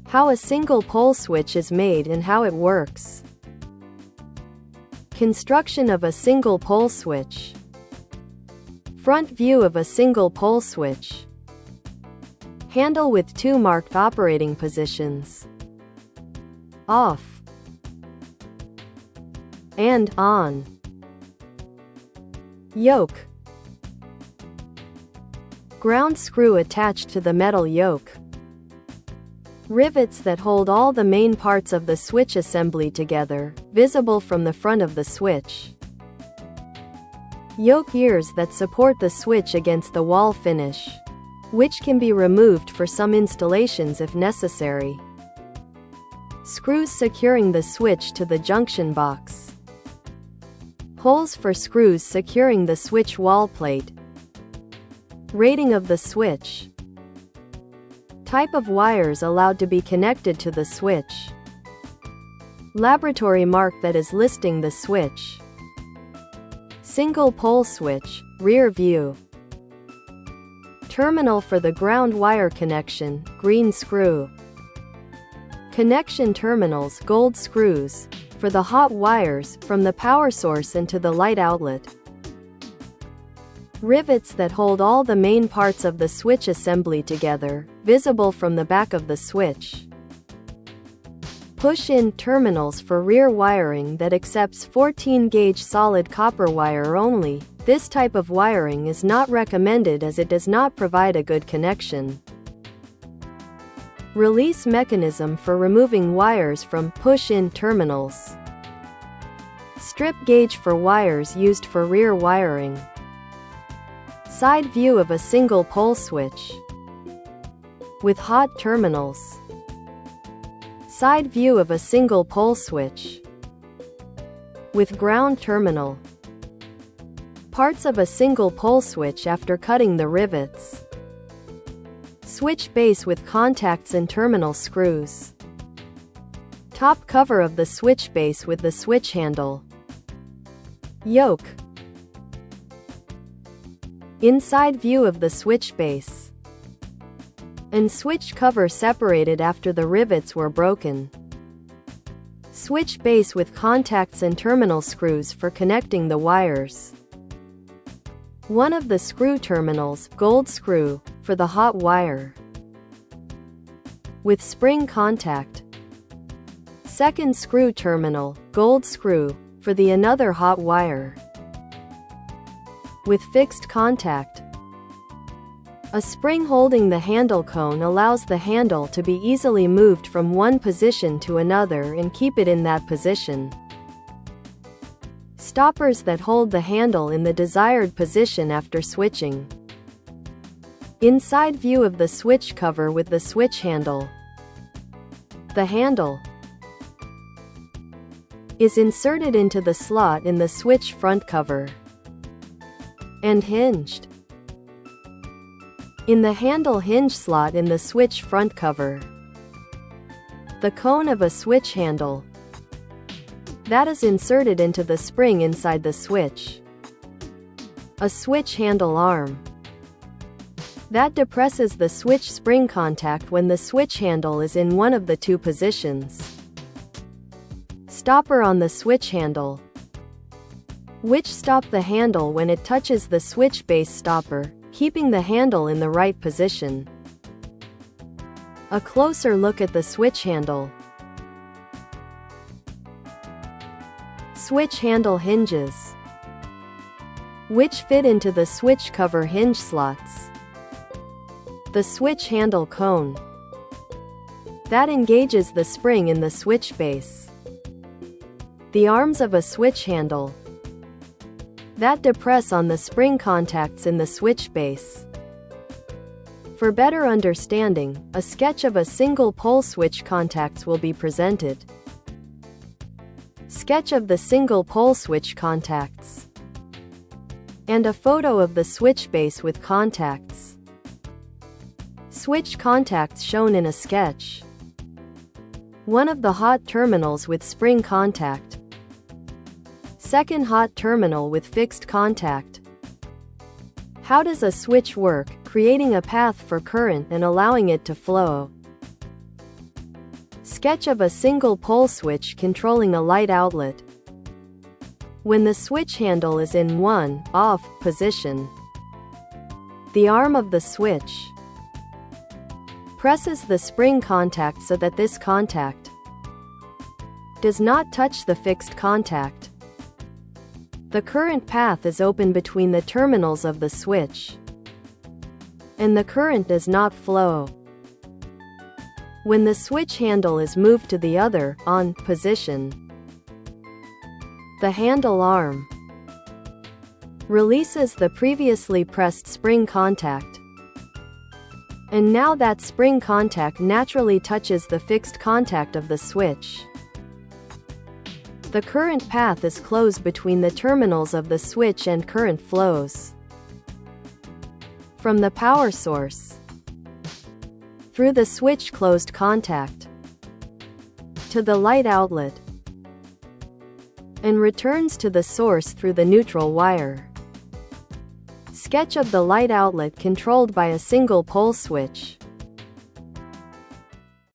How a single pole switch is made and how it works. Construction of a single pole switch. Front view of a single pole switch. Handle with two marked operating positions. Off and on. Yoke. Ground screw attached to the metal yoke. Rivets that hold all the main parts of the switch assembly together, visible from the front of the switch. Yoke ears that support the switch against the wall finish, which can be removed for some installations if necessary. Screws securing the switch to the junction box. Holes for screws securing the switch wall plate. Rating of the switch. Type of wires allowed to be connected to the switch. Laboratory mark that is listing the switch. Single pole switch, rear view. Terminal for the ground wire connection, green screw. Connection terminals, gold screws, for the hot wires, from the power source into the light outlet. Rivets that hold all the main parts of the switch assembly together, visible from the back of the switch. Push-in terminals for rear wiring that accepts 14-gauge solid copper wire only. This type of wiring is not recommended as it does not provide a good connection. Release mechanism for removing wires from push-in terminals. Strip gauge for wires used for rear wiring. Side view of a single pole switch with hot terminals. Side view of a single pole switch with ground terminal. Parts of a single pole switch after cutting the rivets. Switch base with contacts and terminal screws. Top cover of the switch base with the switch handle. Yoke. Inside view of the switch base. And switch cover separated after the rivets were broken. Switch base with contacts and terminal screws for connecting the wires. One of the screw terminals, gold screw, for the hot wire. With spring contact. Second screw terminal, gold screw, for the another hot wire. With fixed contact. A spring holding the handle cone allows the handle to be easily moved from one position to another and keep it in that position. Stoppers that hold the handle in the desired position after switching. Inside view of the switch cover with the switch handle. The handle is inserted into the slot in the switch front cover and hinged in the handle hinge slot in the switch front cover. The cone of a switch handle that is inserted into the spring inside the switch. A switch handle arm that depresses the switch spring contact when the switch handle is in one of the two positions. Stopper on the switch handle, which stop the handle when it touches the switch base stopper, keeping the handle in the right position. A closer look at the switch handle. Switch handle hinges, which fit into the switch cover hinge slots. The switch handle cone that engages the spring in the switch base. The arms of a switch handle that depress on the spring contacts in the switch base. For better understanding, a sketch of a single pole switch contacts will be presented. Sketch of the single pole switch contacts. And a photo of the switch base with contacts. Switch contacts shown in a sketch. One of the hot terminals with spring contact. Second hot terminal with fixed contact. How does a switch work, creating a path for current and allowing it to flow? Sketch of a single pole switch controlling a light outlet. When the switch handle is in off position, the arm of the switch presses the spring contact so that this contact does not touch the fixed contact. The current path is open between the terminals of the switch, and the current does not flow. When the switch handle is moved to the other on position, the handle arm releases the previously pressed spring contact, and now that spring contact naturally touches the fixed contact of the switch. The current path is closed between the terminals of the switch and current flows from the power source through the switch closed contact to the light outlet and returns to the source through the neutral wire. Sketch of the light outlet controlled by a single pole switch.